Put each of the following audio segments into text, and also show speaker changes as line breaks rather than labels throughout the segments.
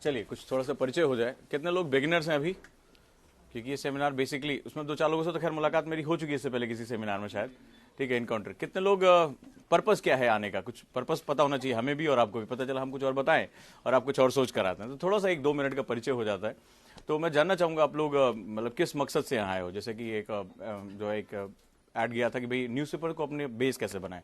चलिए कुछ थोड़ा सा परिचय हो जाए। कितने लोग बिगिनर्स हैं अभी? क्योंकि ये सेमिनार बेसिकली उसमें 2-4 लोगों से तो खैर मुलाकात मेरी हो चुकी है इससे पहले किसी सेमिनार में शायद, ठीक है, इनकाउंटर। कितने लोग पर्पस क्या है आने का, कुछ पर्पस पता होना चाहिए हमें भी और आपको भी। पता चला हम कुछ और बताएं और आप कुछ और सोच कर आते हैं, तो थोड़ा सा 1-2 मिनट का परिचय हो जाता है। तो मैं जानना चाहूंगा आप लोग मतलब किस मकसद से यहाँ आए हो। जैसे कि एक जो एक ऐड गया था कि भाई न्यूज़पेपर को अपने बेस कैसे बनाएं।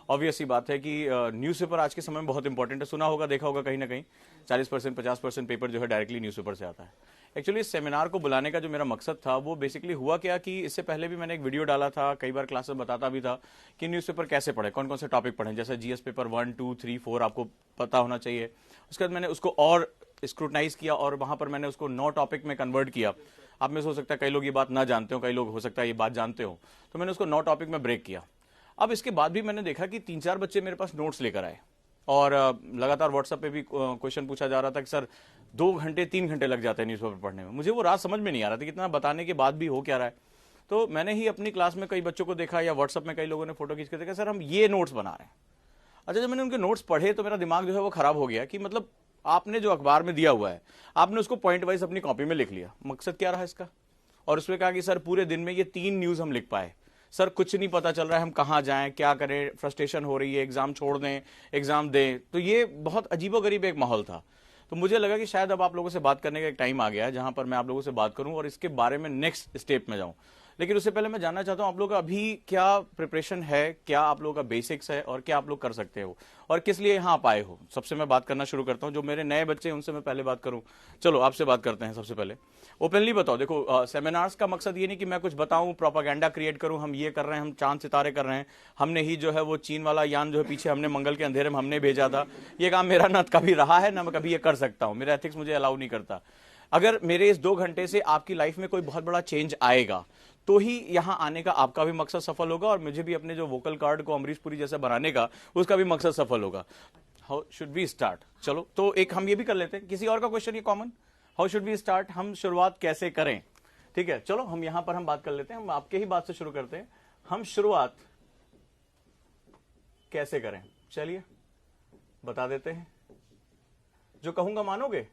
ऑब्वियस सी बात है कि न्यूज़पेपर आज के समय में बहुत इंपॉर्टेंट है। सुना होगा, देखा होगा कहीं ना कहीं 40% 50% पेपर जो है डायरेक्टली न्यूज़पेपर से आता है। एक्चुअली इस सेमिनार को बुलाने का जो मेरा मकसद था वो बेसिकली हुआ क्या कि इससे पहले भी मैंने एक वीडियो डाला था, कई बार क्लासेस बताता भी था कि न्यूज़पेपर कैसे पढ़ें, कौन कौन से टॉपिक पढ़ें। जैसे जीएस पेपर 1, 2, 3, 4 आपको पता होना चाहिए। उसके बाद मैंने उसको और स्क्रूटनाइज किया और वहां पर मैंने उसको 9 टॉपिक में कन्वर्ट किया। आप में से हो सकता है कई लोग ये बात ना जानते हो, कई लोग हो सकता है ये बात जानते हो। तो मैंने उसको 9 टॉपिक में ब्रेक किया। अब इसके बाद भी मैंने देखा कि 3-4 बच्चे मेरे पास नोट्स लेकर आए और लगातार व्हाट्सएप पे भी क्वेश्चन पूछा जा रहा था कि सर 2 घंटे 3 घंटे लग जाते हैं न्यूज़पेपर पढ़ने में। मुझे वो रात समझ में नहीं आ रहा था कि इतना बताने के बाद भी हो क्या रहा है। तो मैंने ही अपनी क्लास में कई बच्चों को देखा या व्हाट्सएप में कई लोगों ने फोटो खींच के देखा, सर हम ये नोट्स बना रहे हैं। अच्छा, जब मैंने उनके नोट्स पढ़े तो मेरा दिमाग जो है वो खराब हो गया कि मतलब आपने जो अखबार में दिया हुआ है आपने उसको पॉइंट वाइज अपनी कॉपी में लिख लिया। मकसद क्या रहा इसका? और उसमें कहा कि सर पूरे दिन में ये 3 न्यूज़ हम लिख पाए। सर कुछ नहीं पता चल रहा है हम कहाँ जाएं, क्या करें, फ्रस्ट्रेशन हो रही है, एग्जाम छोड़ दें, एग्जाम दें। तो ये बहुत अजीबोगरीब एक माहौल था। तो मुझे लगा कि शायद अब आप लोगों से बात करने का एक टाइम आ गया है जहां पर मैं आप लोगों से बात करूं और इसके बारे में नेक्स्ट स्टेप में जाऊं। लेकिन उससे पहले मैं जानना चाहता हूं आप लोग का अभी क्या प्रिपरेशन है, क्या आप लोगों का बेसिक्स है और क्या आप लोग कर सकते हो और किस लिए यहाँ आप आए हो। सबसे मैं बात करना शुरू करता हूँ, जो मेरे नए बच्चे हैं उनसे मैं पहले बात करूँ। चलो आपसे बात करते हैं। सबसे पहले ओपनली बताओ। देखो सेमिनार्स का मकसद ये नहीं कि मैं कुछ बताऊं, प्रोपागेंडा क्रिएट करूं, हम ये कर रहे हैं, हम चांद सितारे कर रहे हैं, हमने ही जो है वो चीन वाला यान जो है पीछे हमने मंगल के अंधेरे में हमने भेजा था। ये काम मेरा ना कभी रहा है ना मैं कभी ये कर सकता हूं, मेरा एथिक्स मुझे अलाउ नहीं करता। अगर मेरे इस 2 घंटे से आपकी लाइफ में कोई बहुत बड़ा चेंज आएगा तो ही यहां आने का आपका भी मकसद सफल होगा और मुझे भी अपने जो वोकल कार्ड को अमरीश पुरी जैसा बनाने का उसका भी मकसद सफल होगा। How should we start? चलो तो एक हम ये भी कर लेते हैं। किसी और का क्वेश्चन ये common, how should we start, हम शुरुआत कैसे करें? ठीक है, चलो हम यहां पर हम बात कर लेते हैं। हम आपके ही बात से शुरू करते हैं। हम शुरुआत कैसे करें? चलिए बता देते हैं। जो कहूंगा मानोगे?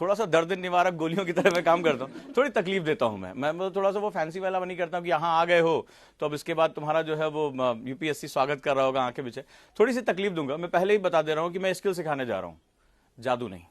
थोड़ा सा दर्द निवारक गोलियों की तरह मैं काम करता हूँ, थोड़ी तकलीफ देता हूं मैं थोड़ा सा वो फैंसी वाला नहीं करता हूँ कि यहाँ आ गए हो तो अब इसके बाद तुम्हारा जो है वो यूपीएससी स्वागत कर रहा होगा आंखें पीछे। थोड़ी सी तकलीफ दूंगा। मैं पहले ही बता दे रहा हूँ कि मैं स्किल सिखाने जा रहा हूँ, जादू नहीं।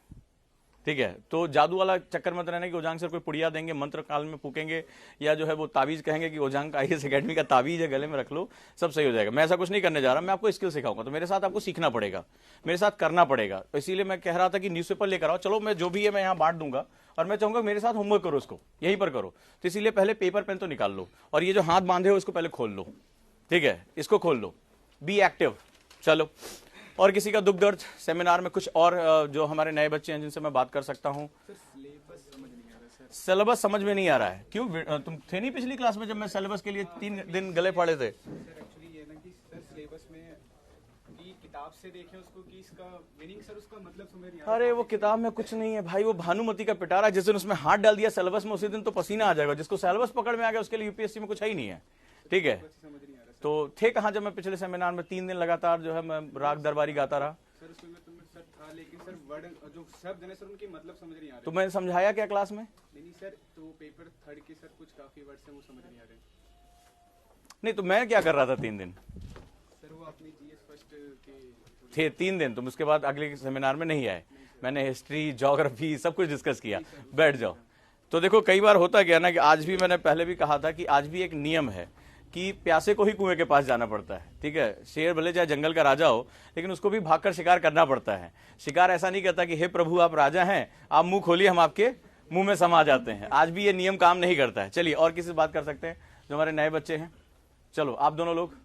ठीक है, तो जादू वाला चक्कर मत रहना कि ओजांग सर कोई पुड़िया देंगे, मंत्र काल में फूकेंगे या जो है वो ताबीज कहेंगे कि ओजांग का आईएएस एकेडमी का ताबीज है, गले में रख लो सब सही हो जाएगा। मैं ऐसा कुछ नहीं करने जा रहा, मैं आपको स्किल सिखाऊंगा। तो मेरे साथ आपको सीखना पड़ेगा, मेरे साथ करना पड़ेगा। तो इसीलिए मैं कह रहा था कि न्यूज़पेपर लेकर आओ। चलो मैं जो भी है मैं यहाँ बांट दूंगा और मैं चाहूंगा मेरे साथ होमवर्क करो, उसको यहीं पर करो। तो इसीलिए पहले पेपर पेन तो निकाल लो और ये जो हाथ बांधे हो इसको पहले खोल लो। ठीक है, इसको खोल लो, बी एक्टिव। चलो, और किसी का दुख दर्द सेमिनार में कुछ और जो हमारे नए बच्चे हैं जिनसे मैं बात कर सकता हूं? सिलेबस समझ में नहीं आ रहा है। क्यों, तुम थे नहीं पिछली क्लास में जब मैं सिलेबस के लिए 3 दिन गले फाड़े थे?
किताब से देखें उसको कि इसका मीनिंग सर उसका मतलब समझ नहीं आ
रहा। अरे वो किताब में कुछ नहीं है भाई, वो भानुमति का पिटारा। जिस दिन उसमें हाथ डाल दिया सिलेबस में उसी दिन तो पसीना आ जाएगा। जिसको सिलेबस पकड़ में आ गया उसके लिए यूपीएससी में कुछ है ही नहीं है। ठीक है, तो थे कहां जब मैं पिछले सेमिनार में 3 दिन लगातार जो है मैं राग दरबारी गाता रहा?
सर उसमें सर था, लेकिन सर वर्ड जो शब्द है सर उनके मतलब समझ नहीं आ रहे।
तो मैंने समझाया क्या क्लास में?
नहीं सर, तो पेपर 3 के सर कुछ काफी वर्ड्स हैं वो समझ नहीं आ रहे।
नहीं तो मैं क्या कर रहा था 3 दिन?
सर वो अपनी जीएस फर्स्ट के
थे 3 दिन, तुम उसके बाद अगले सेमिनार में नहीं आए। मैंने हिस्ट्री, ज्योग्राफी सब कुछ डिस्कस किया। बैठ जाओ। तो देखो कई बार होता क्या ना कि आज भी मैंने पहले भी कहा था कि आज भी एक नियम है कि प्यासे को ही कुएं के पास जाना पड़ता है। ठीक है, शेर भले चाहे जंगल का राजा हो लेकिन उसको भी भागकर शिकार करना पड़ता है। शिकार ऐसा नहीं कहता कि हे प्रभु आप राजा हैं, आप मुंह खोलिए हम आपके मुंह में समा जाते हैं। आज भी ये नियम काम नहीं करता है। चलिए और किसी से बात कर सकते हैं जो हमारे नए बच्चे हैं? चलो आप दोनों लोग।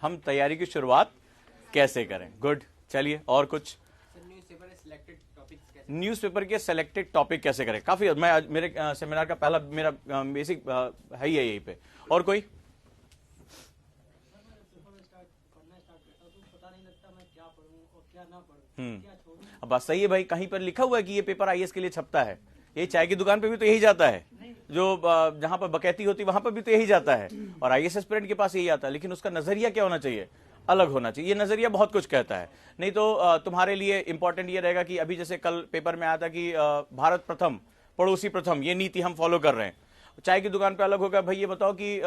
हम तैयारी की शुरुआत कैसे करें? गुड, चलिए और कुछ? न्यूज़पेपर के सिलेक्टेड टॉपिक कैसे करें? काफी मैं मेरे सेमिनार का पहला मेरा बेसिक है ही है यहीं पे। और कोई? अब बात सही है भाई, कहीं पर लिखा हुआ है कि ये पेपर आईएएस के लिए छपता है, ये चाय की दुकान पे भी तो यही जाता है, जो जहां पर बकैती होती वहां पर भी तो यही जाता है, और आईएएस एस्पिरेंट के पास यही आता है। लेकिन उसका नजरिया क्या होना चाहिए? अलग होना चाहिए। ये नजरिया बहुत कुछ कहता है। नहीं तो तुम्हारे लिए इंपॉर्टेंट ये रहेगा कि अभी जैसे कल पेपर में आया था कि भारत प्रथम पड़ोसी प्रथम, ये नीति हम फॉलो कर रहे हैं। चाय की दुकान पे अलग होगा, भाई ये बताओ कि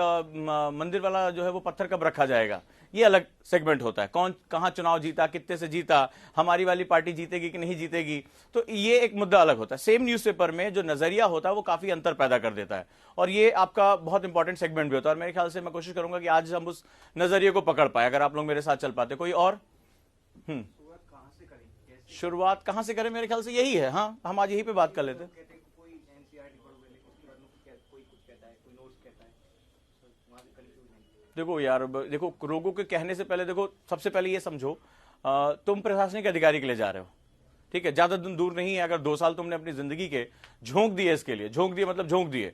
मंदिर वाला जो है वो पत्थर कब रखा जाएगा, ये अलग सेगमेंट होता है। कौन कहां चुनाव जीता, कितने से जीता, हमारी वाली पार्टी जीतेगी कि नहीं जीतेगी, तो ये एक मुद्दा अलग होता है। सेम न्यूज़पेपर में जो नजरिया होता है वो काफी अंतर पैदा कर देता है, और ये आपका बहुत इंपॉर्टेंट सेगमेंट भी होता है। और मेरे ख्याल से मैं कोशिश करूंगा कि आज हम उस नजरिए को पकड़ पाए, अगर आप लोग मेरे साथ चल पाते। कोई और? शुरुआत कहां से करें? मेरे ख्याल से यही है। हाँ, हम आज यही पे बात कर लेते हैं। देखो यार, देखो लोगों के कहने से पहले देखो, सबसे पहले ये समझो, तुम प्रशासनिक अधिकारी के लिए जा रहे हो, ठीक है? ज्यादा दिन दूर नहीं है। अगर 2 साल तुमने अपनी जिंदगी के झोंक दिए इसके लिए, झोंक दिए मतलब झोंक दिए,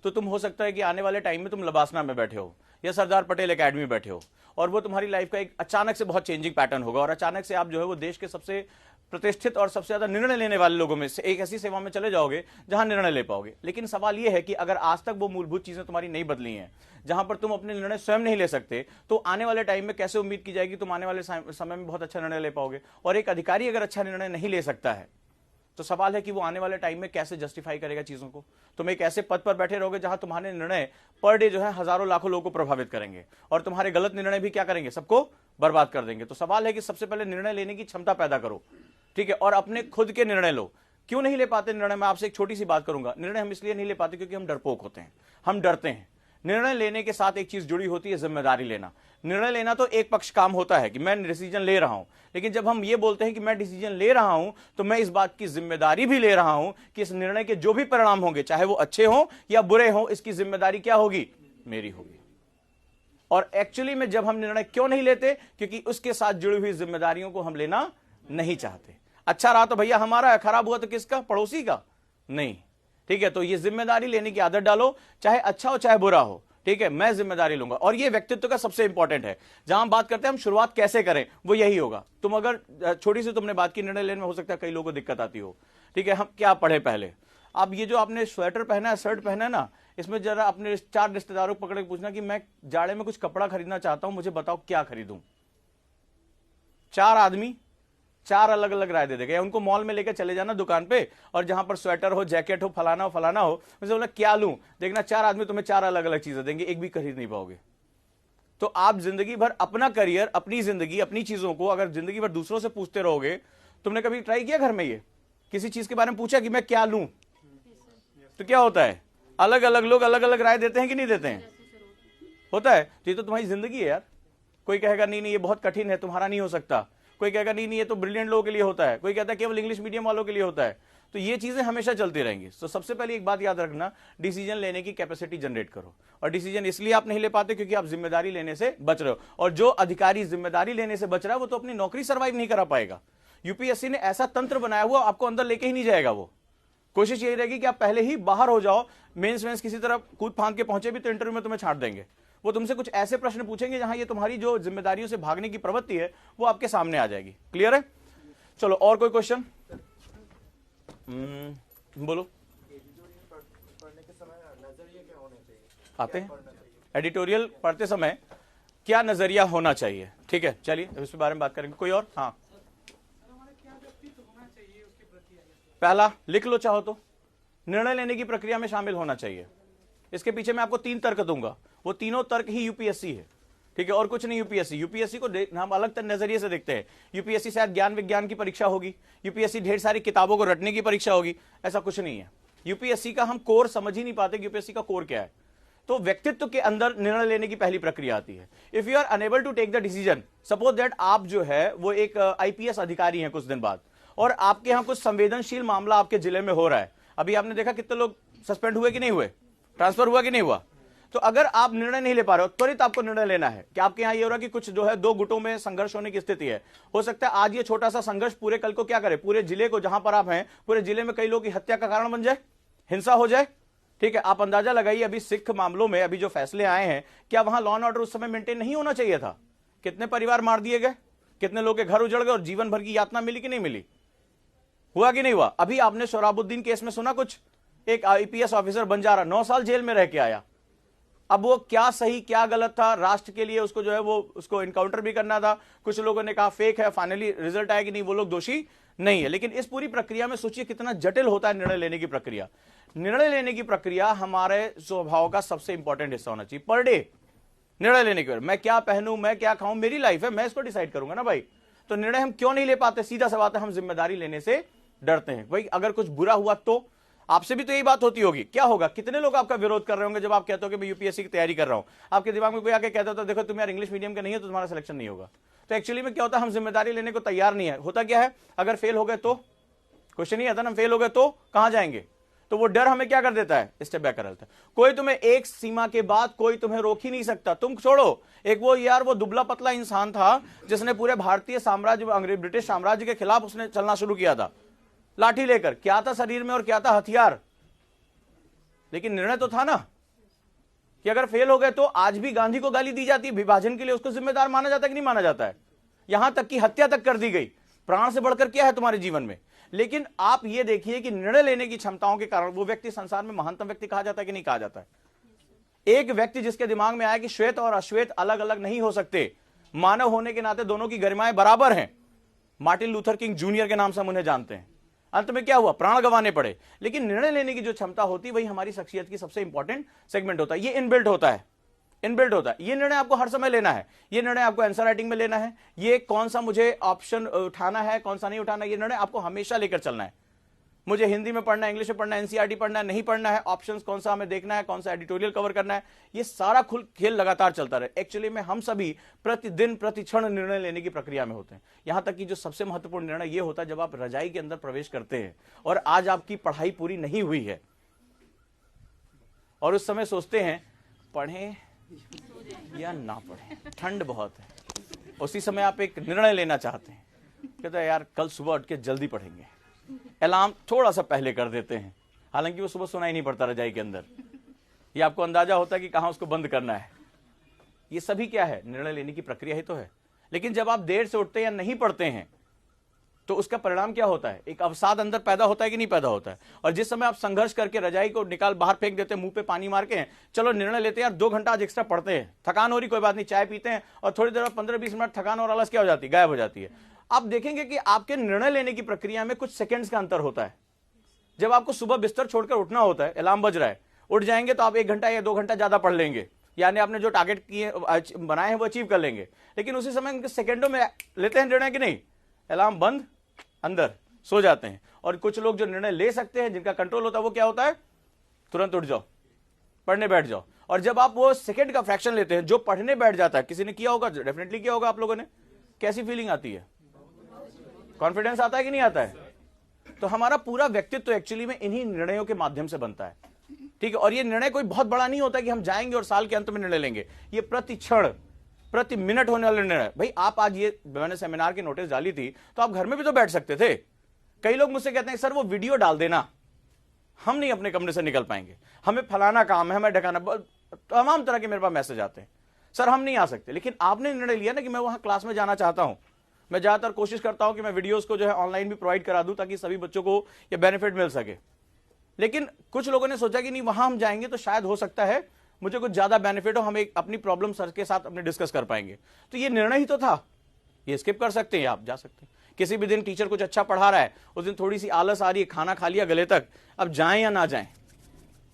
तो तुम हो सकता है कि आने वाले टाइम में तुम लबासना में बैठे हो या सरदार पटेल एकेडमी में बैठे हो, और वो तुम्हारी लाइफ का एक अचानक से बहुत चेंजिंग पैटर्न होगा, और अचानक से आप जो है वो देश के सबसे प्रतिष्ठित और सबसे ज्यादा निर्णय लेने वाले लोगों में से एक ऐसी सेवा में चले जाओगे जहां निर्णय ले पाओगे। लेकिन सवाल यह है कि अगर आज तक वो मूलभूत चीजें तुम्हारी नहीं बदली हैं, जहां पर तुम अपने निर्णय स्वयं नहीं ले सकते, तो आने वाले टाइम में कैसे उम्मीद की जाएगी तुम आने वाले समय में बहुत अच्छा निर्णय ले पाओगे? और एक अधिकारी अगर अच्छा निर्णय नहीं ले सकता है, तो सवाल है कि वो आने वाले टाइम में कैसे जस्टिफाई करेगा चीजों को? तुम एक ऐसे पद पर बैठे रहोगे जहां तुम्हारे निर्णय पर डे जो है हजारों लाखों लोगों को प्रभावित करेंगे, और तुम्हारे गलत निर्णय भी क्या करेंगे? सबको बर्बाद कर देंगे। तो सवाल है कि सबसे पहले निर्णय लेने की क्षमता पैदा करो, ठीक है? और अपने खुद के निर्णय लो। क्यों नहीं ले पाते निर्णय? मैं आपसे एक छोटी सी बात करूंगा। निर्णय हम इसलिए नहीं ले पाते क्योंकि हम डरपोक होते हैं, हम डरते हैं। निर्णय लेने के साथ एक चीज जुड़ी होती है, जिम्मेदारी लेना। निर्णय लेना तो एक पक्ष काम होता है कि मैं डिसीजन ले रहा हूं, लेकिन जब हम ये बोलते हैं कि मैं डिसीजन ले रहा हूं, तो मैं इस बात की जिम्मेदारी भी ले रहा हूं कि इस निर्णय के जो भी परिणाम होंगे, चाहे वो अच्छे हों या बुरे हों, इसकी जिम्मेदारी क्या होगी? मेरी होगी। और एक्चुअली में जब हम निर्णय क्यों नहीं लेते? क्योंकि उसके साथ जुड़ी हुई जिम्मेदारियों को हम लेना नहीं चाहते। अच्छा रहा तो भैया हमारा है, खराब हुआ तो किसका? पड़ोसी का? नहीं, ठीक है? तो ये जिम्मेदारी लेने की आदत डालो, चाहे अच्छा हो चाहे बुरा हो, ठीक है? मैं जिम्मेदारी लूंगा। और ये व्यक्तित्व का सबसे इंपॉर्टेंट है। जहां हम बात करते हैं हम शुरुआत कैसे करें, वो यही होगा। तुम अगर छोटी सी तुमने बात की, निर्णय लेने में हो सकता है कई लोगों को दिक्कत आती हो, ठीक है? हम क्या पढ़े पहले? अब ये जो आपने स्वेटर पहना है, शर्ट पहना है ना, इसमें जरा अपने 4 रिश्तेदारों को पकड़ के पूछना कि मैं जाड़े में कुछ कपड़ा खरीदना चाहता हूं, मुझे बताओ क्या खरीदूं। 4 आदमी 4 अलग अलग राय दे देगा। या उनको मॉल में लेकर चले जाना दुकान पे, और जहां पर स्वेटर हो, जैकेट हो, फलाना हो, मुझे बोला क्या लूं, देखना 4 आदमी तुम्हें 4 अलग अलग चीजें देंगे, एक भी खरीद नहीं पाओगे। तो आप जिंदगी भर अपना करियर, अपनी जिंदगी, अपनी चीजों को अगर जिंदगी भर दूसरों से पूछते रहोगे, तुमने कभी ट्राई किया घर में ये किसी चीज के बारे में पूछा कि मैं क्या लूं? तो क्या होता है? अलग अलग लोग अलग अलग राय देते हैं कि नहीं देते हैं? होता है। तो ये तो तुम्हारी जिंदगी है यार। कोई कहेगा नहीं नहीं ये बहुत कठिन है, तुम्हारा नहीं हो सकता। कोई कहेगा नहीं नहीं ये तो ब्रिलियंट लोगों के लिए होता है। कोई कहता है केवल इंग्लिश मीडियम वालों के लिए होता है। तो ये चीजें हमेशा चलती रहेंगी। तो सबसे पहले एक बात याद रखना, डिसीजन लेने की कैपेसिटी जनरेट करो। और डिसीजन इसलिए आप नहीं ले पाते क्योंकि आप जिम्मेदारी लेने से बच रहे हो। और जो अधिकारी जिम्मेदारी लेने से बच रहा है वो तो अपनी नौकरी सर्वाइव नहीं करा पाएगा। यूपीएससी ने ऐसा तंत्र बनाया हुआ, आपको अंदर लेके ही नहीं जाएगा। वो कोशिश यही रहेगी कि आप पहले ही बाहर हो जाओ, मेंस किसी तरह कूद फांद के पहुंचे भी तो इंटरव्यू में तुम्हें छांट देंगे। वो तुमसे कुछ ऐसे प्रश्न पूछेंगे जहां ये तुम्हारी जो जिम्मेदारियों से भागने की प्रवृत्ति है वो आपके सामने आ जाएगी। क्लियर है? चलो और कोई क्वेश्चन? बोलो। आते हैं एडिटोरियल पढ़ते समय क्या नजरिया होना चाहिए? ठीक है, चलिए इस बारे में बात करेंगे। कोई और? हाँ, पहला लिख लो चाहो तो, निर्णय लेने की प्रक्रिया में शामिल होना चाहिए। इसके पीछे मैं आपको 3 तर्क दूंगा, वो तीनों तर्क ही यूपीएससी है। ठीक है, और कुछ नहीं। यूपीएससी को हम अलग नजरिए से देखते हैं। यूपीएससी शायद ज्ञान विज्ञान की परीक्षा होगी, यूपीएससी ढेर सारी किताबों को रटने की परीक्षा होगी, ऐसा कुछ नहीं है। यूपीएससी का हम कोर समझ ही नहीं पाते कि यूपीएससी का कोर क्या है। तो व्यक्तित्व के अंदर निर्णय लेने की पहली प्रक्रिया आती है। If you are unable to take the decision, suppose that आप जो है वो एक आईपीएस अधिकारी हैं कुछ दिन बाद, और आपके यहां कुछ संवेदनशील मामला आपके जिले में हो रहा है। अभी आपने देखा कितने लोग सस्पेंड हुए कि नहीं हुए, ट्रांसफर हुआ कि नहीं हुआ। तो अगर आप निर्णय नहीं ले पा रहे हो, त्वरित आपको निर्णय लेना है कि आपके यहां ये हो रहा है कि कुछ जो है 2 गुटों में संघर्ष होने की स्थिति है। हो सकता है आज ये छोटा सा संघर्ष पूरे कल को क्या करे, पूरे जिले को, जहां पर आप हैं पूरे जिले में कई लोगों की हत्या का कारण बन जाए, हिंसा हो जाए। ठीक है, आप अंदाजा लगाइए अभी सिख मामलों में अभी जो फैसले आए हैं, क्या वहां लॉ एंड ऑर्डर उस समय मेंटेन नहीं होना चाहिए था? कितने परिवार मार दिए गए, कितने लोग के घर उजड़ गए, और जीवन भर की यातना मिली कि नहीं मिली? हुआ कि नहीं हुआ? अभी आपने सोहराबुद्दीन केस में सुना कुछ? एक आईपीएस ऑफिसर बन जा रहा, 9 साल जेल में रह के आया। अब वो क्या सही क्या गलत था, राष्ट्र के लिए उसको जो है वो उसको इनकाउंटर भी करना था। कुछ लोगों ने कहा फेक है, फाइनली रिजल्ट आया कि नहीं, वो लोग दोषी नहीं है। लेकिन इस पूरी प्रक्रिया में सोचिए कितना जटिल होता है निर्णय लेने की प्रक्रिया। निर्णय लेने की प्रक्रिया हमारे स्वभाव का सबसे इंपॉर्टेंट हिस्सा होना चाहिए। पर डे निर्णय लेने के बाद मैं क्या पहनूं, मैं क्या खाऊं, मेरी लाइफ है, मैं इसको डिसाइड करूंगा ना भाई। तो निर्णय हम क्यों नहीं ले पाते? सीधा सा बात है, हम जिम्मेदारी लेने से डरते हैं। भाई अगर कुछ बुरा हुआ तो आपसे भी तो यही बात होती होगी, क्या होगा? कितने लोग आपका विरोध कर रहे होंगे जब आप कहते हो कि मैं यूपीएससी की तैयारी कर रहा हूं। आपके दिमाग में कोई आके कहता था देखो तुम यार इंग्लिश मीडियम का नहीं है तो तुम्हारा सिलेक्शन नहीं होगा। तो एक्चुअली में क्या होता है, हम जिम्मेदारी लेने को तैयार नहीं है। होता क्या है, अगर फेल हो गए तो क्वेश्चन नहीं आता ना, फेल हो गए तो कहां जाएंगे। तो वो डर हमें क्या कर देता है, स्टेप बैक कर देता है। कोई तुम्हें एक सीमा के बाद कोई तुम्हें रोक ही नहीं सकता। तुम छोड़ो, एक वो यार वो दुबला पतला इंसान था जिसने पूरे भारतीय साम्राज्य, अंग्रेज ब्रिटिश साम्राज्य के खिलाफ उसने चलना शुरू किया था लाठी लेकर। क्या था शरीर में और क्या था हथियार, लेकिन निर्णय तो था ना कि अगर फेल हो गए तो। आज भी गांधी को गाली दी जाती है विभाजन के लिए, उसको जिम्मेदार माना जाता है कि नहीं माना जाता है? यहां तक कि हत्या तक कर दी गई। प्राण से बढ़कर क्या है तुम्हारे जीवन में? लेकिन आप ये देखिए कि निर्णय लेने की क्षमताओं के कारण वो व्यक्ति संसार में महानतम व्यक्ति कहा जाता है कि नहीं कहा जाता है? एक व्यक्ति जिसके दिमाग में आया कि श्वेत और अश्वेत अलग अलग नहीं हो सकते, मानव होने के नाते दोनों की गरिमाएं बराबर हैं, मार्टिन लूथर किंग जूनियर के नाम से हम उन्हें जानते हैं। अंत में क्या हुआ, प्राण गंवाने पड़े। लेकिन निर्णय लेने की जो क्षमता होती है वही हमारी शख्सियत की सबसे इंपॉर्टेंट सेगमेंट होता है। ये इनबिल्ट होता है, इनबिल्ट होता है। ये निर्णय आपको हर समय लेना है। ये निर्णय आपको आंसर राइटिंग में लेना है। ये कौन सा मुझे ऑप्शन उठाना है, कौन सा नहीं उठाना, ये निर्णय आपको हमेशा लेकर चलना है। मुझे हिंदी में पढ़ना है, इंग्लिश में पढ़ना है, एनसीईआरटी पढ़ना है, नहीं पढ़ना है, ऑप्शंस कौन सा हमें देखना है, कौन सा एडिटोरियल कवर करना है, ये सारा खेल लगातार चलता रहे। एक्चुअली में हम सभी प्रतिदिन प्रतिक्षण निर्णय लेने की प्रक्रिया में होते हैं। यहां तक कि जो सबसे महत्वपूर्ण निर्णय ये होता है जब आप रजाई के अंदर प्रवेश करते हैं और आज आपकी पढ़ाई पूरी नहीं हुई है और उस समय सोचते हैं पढ़ें या ना पढ़ें, ठंड बहुत है। उसी समय आप एक निर्णय लेना चाहते हैं, कहते हैं यार कल सुबह उठ के जल्दी पढ़ेंगे, अलार्म थोड़ा सा पहले कर देते हैं। हालांकि वो सुबह सुनाई नहीं पड़ता रजाई के अंदर, ये आपको अंदाजा होता है कि कहां उसको बंद करना है। ये सभी क्या है, निर्णय लेने की प्रक्रिया ही तो है। लेकिन जब आप देर से उठते हैं या नहीं पढ़ते हैं तो उसका परिणाम क्या होता है, एक अवसाद अंदर पैदा होता है कि नहीं पैदा होता है। और जिस समय आप संघर्ष करके रजाई को निकाल बाहर फेंक देते हैं, मुंह पे पानी मार के, चलो निर्णय लेते हैं यार 2 घंटा आज एक्स्ट्रा पढ़ते हैं, थकान हो रही कोई बात नहीं, चाय पीते हैं और थोड़ी देर 15-20 मिनट थकान और आलस क्या हो जाती है, गायब हो जाती है। आप देखेंगे कि आपके निर्णय लेने की प्रक्रिया में कुछ सेकंड्स का अंतर होता है। जब आपको सुबह बिस्तर छोड़कर उठना होता है, अलार्म बज रहा है, उठ जाएंगे तो आप 1 घंटा या 2 घंटा ज्यादा पढ़ लेंगे, यानी आपने जो टारगेट किए बनाए हैं वो अचीव कर लेंगे। लेकिन उसी समय उनके सेकंडों में लेते हैं निर्णय कि नहीं, अलार्म बंद, अंदर सो जाते हैं। और कुछ लोग जो निर्णय ले सकते हैं, जिनका कंट्रोल होता है, वो क्या होता है, तुरंत उठ जाओ, पढ़ने बैठ जाओ। और जब आप वो सेकंड का फ्रैक्शन लेते हैं, जो पढ़ने बैठ जाता है, किसी ने किया होगा, डेफिनेटली किया होगा आप लोगों ने, कैसी फीलिंग आती है, कॉन्फिडेंस आता है कि नहीं आता है? तो हमारा पूरा व्यक्तित्व एक्चुअली में इन्हीं निर्णयों के माध्यम से बनता है, ठीक है। और ये निर्णय कोई बहुत बड़ा नहीं होता कि हम जाएंगे और साल के अंत में निर्णय लेंगे। ये प्रति क्षण प्रति मिनट होने वाला निर्णय। भाई आप आज ये, मैंने सेमिनार की नोटिस डाली थी तो आप घर में भी तो बैठ सकते थे। कई लोग मुझसे कहते हैं सर वो वीडियो डाल देना, हम नहीं अपने कमरे से निकल पाएंगे, हमें फलाना काम है, हमें ढकाना, तमाम तरह के मेरे पास मैसेज आते हैं, सर हम नहीं आ सकते। लेकिन आपने निर्णय लिया ना कि मैं वहां क्लास में जाना चाहता हूं। मैं ज्यादातर कोशिश करता हूं कि मैं वीडियोस को जो है ऑनलाइन भी प्रोवाइड करा दूं ताकि सभी बच्चों को ये बेनिफिट मिल सके। लेकिन कुछ लोगों ने सोचा कि नहीं वहां हम जाएंगे तो शायद हो सकता है मुझे कुछ ज्यादा बेनिफिट हो, हम एक अपनी प्रॉब्लम सर के साथ अपने डिस्कस कर पाएंगे। तो ये निर्णय ही तो था, ये स्किप कर सकते हैं, आप जा सकते हैं। किसी भी दिन टीचर कुछ अच्छा पढ़ा रहा है, उस दिन थोड़ी सी आलस आ रही है, खाना खा लिया गले तक, अब जाएं या ना जाएं,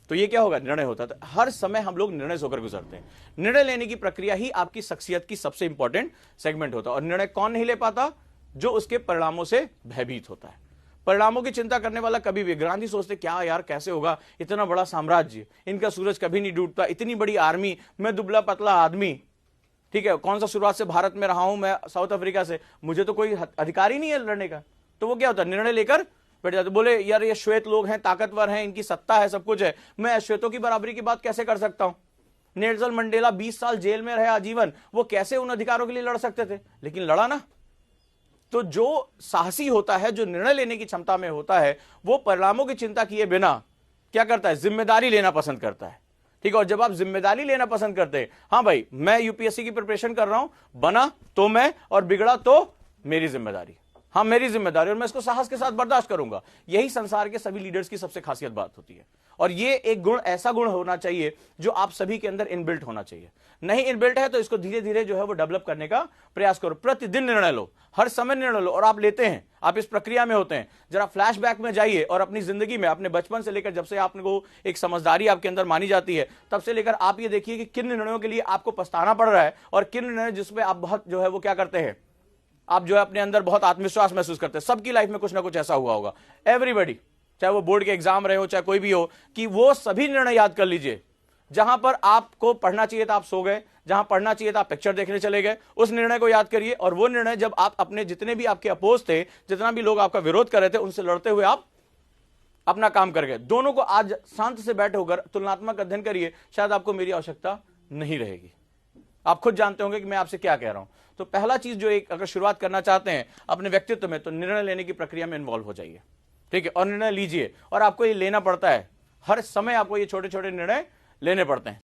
तो ये क्या होगा, निर्णय होता था। हर समय हम लोग निर्णय होकर गुजरते हैं। निर्णय लेने की प्रक्रिया ही आपकी शख्सियत की सबसे इंपॉर्टेंट सेगमेंट होता है। और निर्णय कौन नहीं ले पाता, जो उसके परिणामों से भयभीत होता है। परिणामों की चिंता करने वाला कभी भी, गांधी सोचते क्या यार कैसे होगा, इतना बड़ा साम्राज्य, इनका सूरज कभी नहीं डूबता, इतनी बड़ी आर्मी, मैं दुबला पतला आदमी, ठीक है, कौन सा शुरुआत से भारत में रहा हूं, मैं साउथ अफ्रीका से, मुझे तो कोई अधिकार ही नहीं है लड़ने का। तो वो क्या होता है, निर्णय लेकर बैठ जाते, बोले यार ये श्वेत लोग हैं, ताकतवर हैं, इनकी सत्ता है, सब कुछ है, मैं अश्वेतों की बराबरी की बात कैसे कर सकता हूं। नेल्सन मंडेला 20 साल जेल में रहे आजीवन, वो कैसे उन अधिकारों के लिए लड़ सकते थे, लेकिन लड़ा ना। तो जो साहसी होता है, जो निर्णय लेने की क्षमता में होता है, वो परिणामों की चिंता किए बिना क्या करता है, जिम्मेदारी लेना पसंद करता है, ठीक है। और जब आप जिम्मेदारी लेना पसंद करते हैं, हाँ भाई मैं यूपीएससी की प्रिपरेशन कर रहा हूं, बना तो मैं और बिगड़ा तो मेरी जिम्मेदारी, हाँ मेरी जिम्मेदारी, और मैं इसको साहस के साथ बर्दाश्त करूंगा। यही संसार के सभी लीडर्स की सबसे खासियत बात होती है। और ये एक गुण, ऐसा गुण होना चाहिए जो आप सभी के अंदर इनबिल्ट होना चाहिए। नहीं इनबिल्ट है तो इसको धीरे धीरे जो है वो डेवलप करने का प्रयास करो। प्रतिदिन निर्णय लो, हर समय निर्णय लो, और आप लेते हैं, आप इस प्रक्रिया में होते हैं। जरा फ्लैशबैक में जाइए और अपनी जिंदगी में, अपने बचपन से लेकर जब से आपको एक समझदारी आपके अंदर मानी जाती है, तब से लेकर आप ये देखिए कि किन निर्णयों के लिए आपको पछताना पड़ रहा है और किन निर्णय जिसमें आप बहुत जो है वो क्या करते हैं, आप जो है अपने अंदर बहुत आत्मविश्वास महसूस करते हैं। सबकी लाइफ में कुछ ना कुछ ऐसा हुआ होगा, एवरीबॉडी, चाहे वो बोर्ड के एग्जाम रहे हो चाहे कोई भी हो, कि वो सभी निर्णय याद कर लीजिए जहां पर आपको पढ़ना चाहिए था आप सो गए, जहां पढ़ना चाहिए था आप पिक्चर देखने चले गए। उस निर्णय को याद करिए, और वो निर्णय जब आप अपने जितने भी आपके अपोज थे, जितना भी लोग आपका विरोध कर रहे थे, उनसे लड़ते हुए आप अपना काम कर गए। दोनों को आज शांत से बैठे होकर तुलनात्मक अध्ययन करिए, शायद आपको मेरी आवश्यकता नहीं रहेगी। आप खुद जानते होंगे कि मैं आपसे क्या कह रहा हूं। तो पहला चीज जो एक अगर शुरुआत करना चाहते हैं अपने व्यक्तित्व में, तो निर्णय लेने की प्रक्रिया में इन्वॉल्व हो जाइए, ठीक है, और निर्णय लीजिए। और आपको ये लेना पड़ता है, हर समय आपको ये छोटे छोटे निर्णय लेने पड़ते हैं।